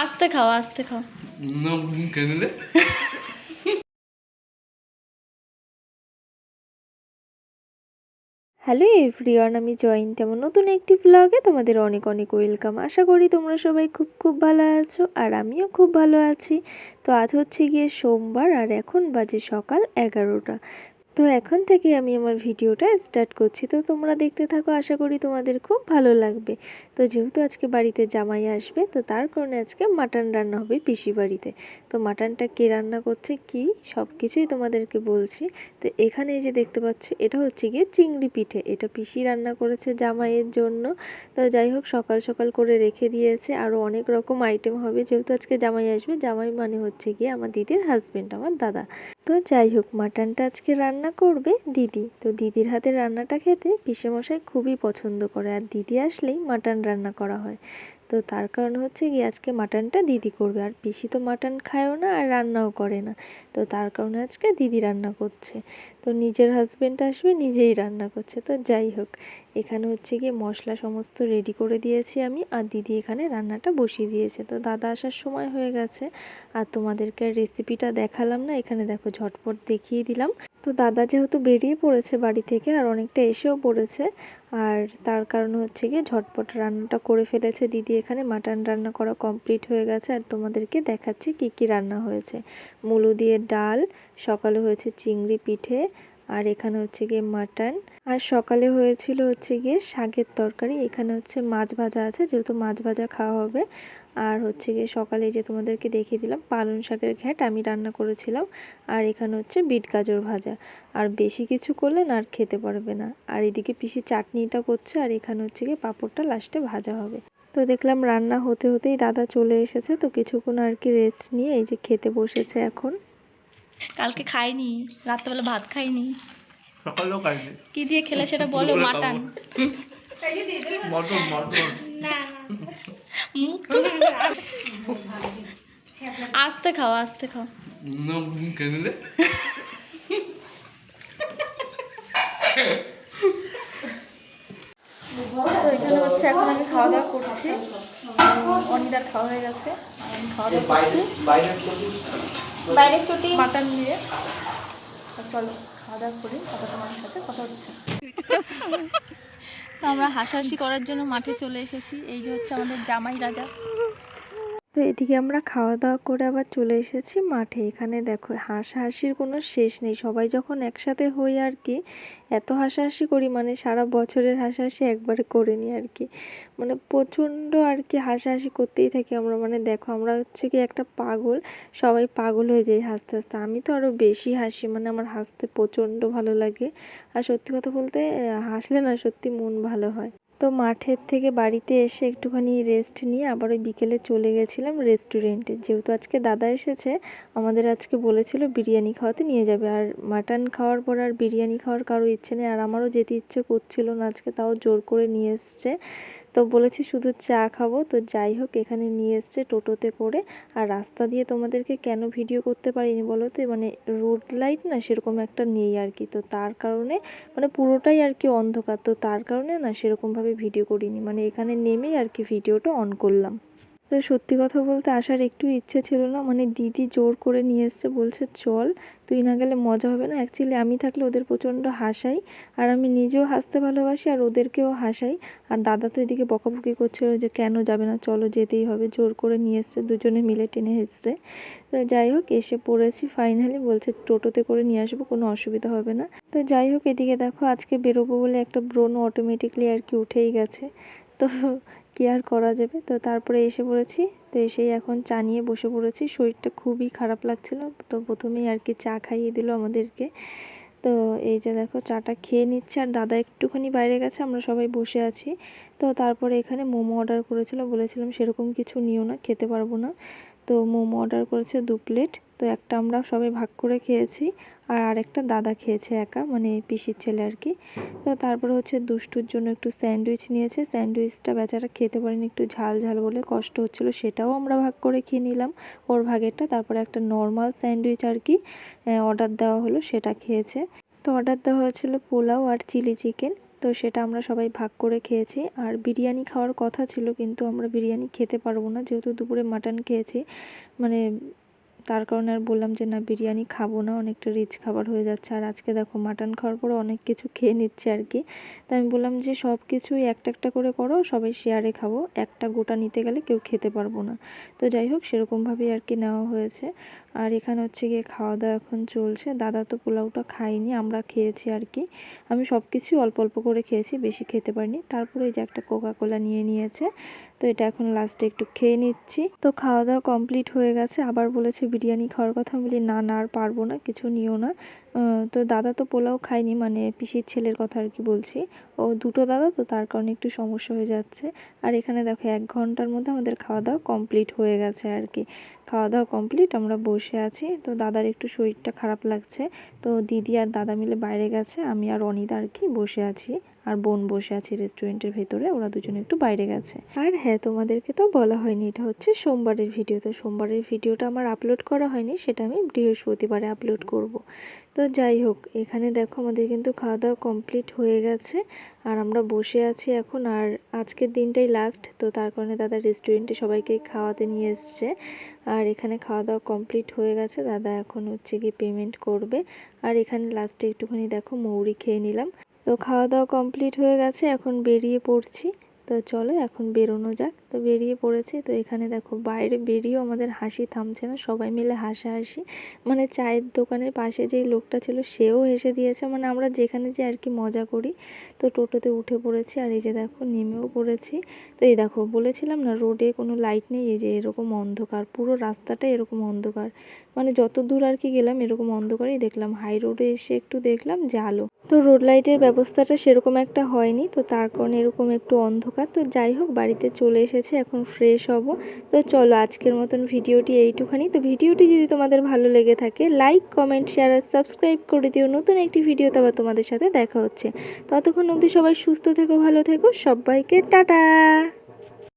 আস্তে খাও, আস্তে খাও। হ্যালো এভরিওয়ান, আমি জয়ন্ত। আমার নতুন একটি ব্লগে তোমাদের অনেক অনেক ওয়েলকাম। আশা করি তোমরা সবাই খুব খুব ভালো আছো, আর আমিও খুব ভালো আছি। তো আজ হচ্ছে গিয়ে সোমবার, আর এখন বাজে সকাল 11টা। তো এখন থেকে আমি আমার ভিডিওটা স্টার্ট করছি, তো তোমরা দেখতে থাকো। আশা করি তোমাদের খুব ভালো লাগবে। তো যেহেতু আজকে বাড়িতে জামাই আসবে, তো তার কারণে আজকে মাটন রান্না হবে পিসি বাড়িতে। তো মাটনটা কে রান্না করছে কি সব কিছুই তোমাদেরকে বলছি। তো এখানে এই যে দেখতে পাচ্ছ, এটা হচ্ছে গিয়ে চিংড়ি পিঠে। এটা পিসি রান্না করেছে জামাইয়ের জন্য। তো যাই হোক, সকাল সকাল করে রেখে দিয়েছে। আরও অনেক রকম আইটেম হবে, যেহেতু আজকে জামাই আসবে। জামাই মানে হচ্ছে গিয়ে আমার দিদির হাজবেন্ড, আমার দাদা। তো যাই হোক, মাটনটা আজকে রান্না করবে দিদি। তো দিদির হাতের রান্নাটা খেতে পিসেমশাই খুবই পছন্দ করে, আর দিদি আসলেই মাটন রান্না করা হয়। তো তার কারণ হচ্ছে গিয়ে আজকে মাটনটা দিদি করবে, আর পিসি তো মাটন খায়ও না আর রান্নাও করে না। তো তার কারণে আজকে দিদি রান্না করছে। তো নিজের হাজবেন্ড আসবে, নিজেই রান্না করছে। তো যাই হোক, এখানে হচ্ছে গিয়ে মশলা সমস্ত রেডি করে দিয়েছি আমি, আর দিদি এখানে রান্নাটা বসিয়ে দিয়েছে। তো দাদা আসার সময় হয়ে গেছে, আর তোমাদেরকে রেসিপিটা দেখালাম না। এখানে দেখো, ঝটপট দেখিয়ে দিলাম। তো দাদা যেহেতু বেরিয়ে পড়েছে বাড়ি থেকে, আর অনেকটা এসেও পড়েছে, আর তার কারণ হচ্ছে গিয়ে ঝটপট রান্নাটা করে ফেলেছে দিদি। এখানে মাটন রান্না করা কমপ্লিট হয়ে গেছে, আর তোমাদেরকে দেখাচ্ছি কি কি রান্না হয়েছে। মূলো দিয়ে ডাল, সকালে হয়েছে চিংড়ি পিঠে, আর এখানে হচ্ছে গিয়ে মাটন, আর সকালে হয়েছিল হচ্ছে গিয়ে শাকের তরকারি। এখানে হচ্ছে মাছ ভাজা আছে, যেহেতু মাছ ভাজা খাওয়া হবে। আর হচ্ছে গিয়ে সকালে যে তোমাদেরকে দেখিয়ে দিলাম পালং শাকের ঘ্যাট আমি রান্না করেছিলাম। আর এখানে হচ্ছে বিট গাজর ভাজা। আর বেশি কিছু করলে না আর খেতে পারবে না। আর এদিকে পিসি চাটনিটা করছে, আর এখানে হচ্ছে গিয়ে পাঁপড়টা লাস্টে ভাজা হবে। তো দেখলাম রান্না হতে হতেই দাদা চলে এসেছে। তো কিছুক্ষণ আর কি রেস্ট নিয়ে এই যে খেতে বসেছে এখন। কালকে খাইনি, রাত্রেবেলা ভাত খাইনি, সকালেও খাইনি। কি দিয়ে খেলে সেটা বলো। মাটন। Mutton mutton. আস্তে খাও, আস্তে খাও। কেনলে তো এখানে হচ্ছে এখন আমি খাওয়া দাওয়া করছি। অনিদার খাওয়া হয়ে গেছে, আমি খাওয়া দাওয়া করছি বাইরের চটি মাটন দিয়ে। চলো খাওয়া দাওয়া করি, তারপর তোমার সাথে কথা হচ্ছে। তো আমরা হাসাহাসি করার জন্য মাঠে চলে এসেছি। এই যে হচ্ছে আমাদের জামাই রাজা। তো এদিকে আমরা খাওয়া দাওয়া করে আবার চলে এসেছি মাঠে। এখানে দেখো, হাসাহাসির কোনো শেষ নেই। সবাই যখন একসাথে হই আর কি, এত হাসাহাসি করি, মানে সারা বছরের হাসাহাসি একবারে করে নিই আর কি। মানে প্রচণ্ড আর কি হাসাহাসি করতেই থাকি আমরা। মানে দেখো, আমরা হচ্ছে কি একটা পাগল, সবাই পাগল হয়ে যায় হাসতে হাসতে। আমি তো আরও বেশি হাসি, মানে আমার হাসতে প্রচণ্ড ভালো লাগে। আর সত্যি কথা বলতে, হাসলে না সত্যি মন ভালো হয়। তো মাঠের থেকে বাড়িতে এসে একটুখানি রেস্ট নিয়ে আবার ওই বিকেলে চলে গেছিলাম রেস্টুরেন্টে। যেহেতু আজকে দাদা এসেছে, আমাদের আজকে বলেছিল বিরিয়ানি খাওয়াতে নিয়ে যাবে। আর মাটন খাওয়ার পর আর বিরিয়ানি খাওয়ার কারো ইচ্ছে নেই, আর আমারও যেতে ইচ্ছে করছিল না আজকে, তাও জোর করে নিয়ে এসছে। তো বলেছি শুধু চা খাবো। তো যাই হোক, এখানে নিয়ে এসছে টোটোতে করে। আর রাস্তা দিয়ে তোমাদেরকে কেন ভিডিও করতে পারিনি বলো তো, মানে রোড লাইট না সেরকম একটা নেই আর কি। তো তার কারণে মানে পুরোটাই আর কি অন্ধকার। তো তার কারণে না সেরকমভাবে ভিডিও করিনি, মানে এখানে নেমেই আর কি ভিডিওটা অন করলাম। তো সত্যি কথা বলতে আসার একটু ইচ্ছে ছিল না, মানে দিদি জোর করে নিয়ে এসছে, বলছে চল, তুই না গেলে মজা হবে না। অ্যাকচুয়ালি আমি থাকলে ওদের প্রচণ্ড হাসাই, আর আমি নিজেও হাসতে ভালোবাসি, আর ওদেরকেও হাসাই। আর দাদা তো এদিকে বকাবকি করছিল যে কেন যাবে না, চলো যেতেই হবে, জোর করে নিয়ে এসছে, দুজনে মিলে টেনে এসছে। তো যাই হোক, এসে পড়েছি ফাইনালি। বলছে টোটোতে করে নিয়ে আসবো, কোনো অসুবিধা হবে না। তো যাই হোক, এদিকে দেখো আজকে বেরোবো বলে একটা ব্রণ অটোমেটিকলি আর কি উঠেই গেছে। তো কি আর করা যাবে। তো তারপরে এসে পড়েছি। তো এসেই এখন চা নিয়ে বসে পড়েছি। শরীরটা খুবই খারাপ লাগছিল, তো প্রথমেই আর কি চা খাইয়ে দিল আমাদেরকে। তো এই যে দেখো, চাটা খেয়ে নিচ্ছে, আর দাদা একটুখানি বাইরে গেছে, আমরা সবাই বসে আছি। তো তারপরে এখানে মোমো অর্ডার করেছিল, বলেছিলাম সেরকম কিছু নিও না, খেতে পারবো না। তো মোমো অর্ডার করেছে 2 প্লেট। তো একটা আমরা সবাই ভাগ করে খেয়েছি, আর আরেকটা দাদা খেয়েছে একা, মানে পিসির ছেলে আর কি। তো তারপরে হচ্ছে দুষ্টুর জন্য একটু স্যান্ডউইচ নিয়েছে। স্যান্ডউইচটা বেচারা খেতে পারেনি, একটু ঝাল ঝাল বলে কষ্ট হচ্ছিল, সেটাও আমরা ভাগ করে খেয়ে নিলাম ওর ভাগেরটা। তারপরে একটা নর্মাল স্যান্ডউইচ আর কি অর্ডার দেওয়া হলো, সেটা খেয়েছে। তো অর্ডার দেওয়া হয়েছিল পোলাও আর চিলি চিকেন। তো সেটা আমরা সবাই ভাগ করে খেয়েছি। আর বিরিয়ানি খাওয়ার কথা ছিল, কিন্তু আমরা বিরিয়ানি খেতে পারবো না, যেহেতু দুপুরে মাটন খেয়েছি। মানে তার কারণে আর বললাম যে না, বিরিয়ানি খাবো না, অনেকটা রিচ খাবার হয়ে যাচ্ছে। আর আজকে দেখো মাটন খাওয়ার পরে অনেক কিছু খেয়ে নিচ্ছে আর কি। তো আমি বললাম যে সব কিছুই একটা একটা করে করো, সবাই শেয়ারে খাবো, একটা গোটা নিতে গেলে কেউ খেতে পারবো না। তো যাই হোক, সেরকমভাবেই আর কি নেওয়া হয়েছে। আর এখানে হচ্ছে গিয়ে খাওয়া দাওয়া এখন চলছে। দাদা তো পোলাওটা খাইনি, আমরা খেয়েছি আর কি। আমি সব কিছুই অল্প অল্প করে খেয়েছি, বেশি খেতে পারিনি। তারপরে এই যে একটা কোকাকোলা নিয়ে নিয়েছে, তো এটা এখন লাস্টে একটু খেয়ে নিচ্ছি। তো খাওয়া দাওয়া কমপ্লিট হয়ে গেছে। আবার বলেছে বিরিয়ানি খাওয়ার কথা, আমি বলি না না, আর পারবো না, কিছু নিও না। তো দাদা তো পোলাও খায়নি, মানে পিসির ছেলের কথা আর কি বলছি। ও দুটো দাদা, তো তার কারণে একটু সমস্যা হয়ে যাচ্ছে। আর এখানে দেখো 1 ঘন্টার মধ্যে আমাদের খাওয়া দাওয়া কমপ্লিট হয়ে গেছে আর কি। খাওয়া দাওয়া কমপ্লিট, আমরা বসে আছি। তো দাদার একটু শরীরটা খারাপ লাগছে, তো দিদি আর দাদা মিলে বাইরে গেছে, আমি আর অনিদা আর কি বসে আছি। আর বোন বসে আছে রেস্টুরেন্টের ভেতরে, ওরা দুজনে একটু বাইরে গেছে। আর হ্যাঁ, তোমাদেরকে তো বলা হয়নি, এটা হচ্ছে সোমবারের ভিডিও। তো সোমবারের ভিডিওটা আমার আপলোড করা হয়নি, সেটা আমি বৃহস্পতিবারে আপলোড করব। তো যাই হোক, এখানে দেখো আমাদের কিন্তু খাওয়া দাওয়া কমপ্লিট হয়ে গেছে। আর আমরা বসে আছি এখন। আর আজকের দিনটাই লাস্ট, তো তার কারণে দাদা রেস্টুরেন্টে সবাইকে খাওয়াতে নিয়ে এসছে। আর এখানে খাওয়া দাওয়া কমপ্লিট হয়ে গেছে, দাদা এখন হচ্ছে কি পেমেন্ট করবে। আর এখানে লাস্টে একটুখানি দেখো মৌরি খেয়ে নিলাম। তো খাওয়া দাওয়া কমপ্লিট হয়ে গেছে, এখন বেরিয়ে পড়ছি। তো চলো এখন বেরোনো যাক। তো বেরিয়ে পড়েছি। তো এখানে দেখো বাইরে বেরিয়েও আমাদের হাসি থামছে না, সবাই মিলে হাসাহাসি। মানে চায়ের দোকানের পাশে যেই লোকটা ছিল সেও হেসে দিয়েছে, মানে আমরা যেখানে যে আর কি মজা করি। তো টোটোতে উঠে পড়েছি, আর এই যে দেখো নেমেও পড়েছি। তো এই দেখো, বলেছিলাম না রোডে কোনো লাইট নেই, এই যে এরকম অন্ধকার, পুরো রাস্তাটা এরকম অন্ধকার। মানে যত দূর আর কি গেলাম এরকম অন্ধকারই দেখলাম। হাই রোডে এসে একটু দেখলাম যে আলো। তো রোড লাইটের ব্যবস্থাটা সেরকম একটা হয়নি, তো তার কারণে এরকম একটু অন্ধকার। তো যাই হোক, বাড়িতে চলে এসেছে, এখন ফ্রেশ হব। তো চলো আজকের মতন ভিডিওটি এইটুখানি। তো ভিডিওটি যদি তোমাদের ভালো লেগে থাকে, লাইক, কমেন্ট, শেয়ার আর সাবস্ক্রাইব করে দিও। নতুন একটি ভিডিওতে আবার তোমাদের সাথে দেখা হচ্ছে। ততক্ষণ অবধি সবাই সুস্থ থেকো, ভালো থেকো, সবাইকে টাটা।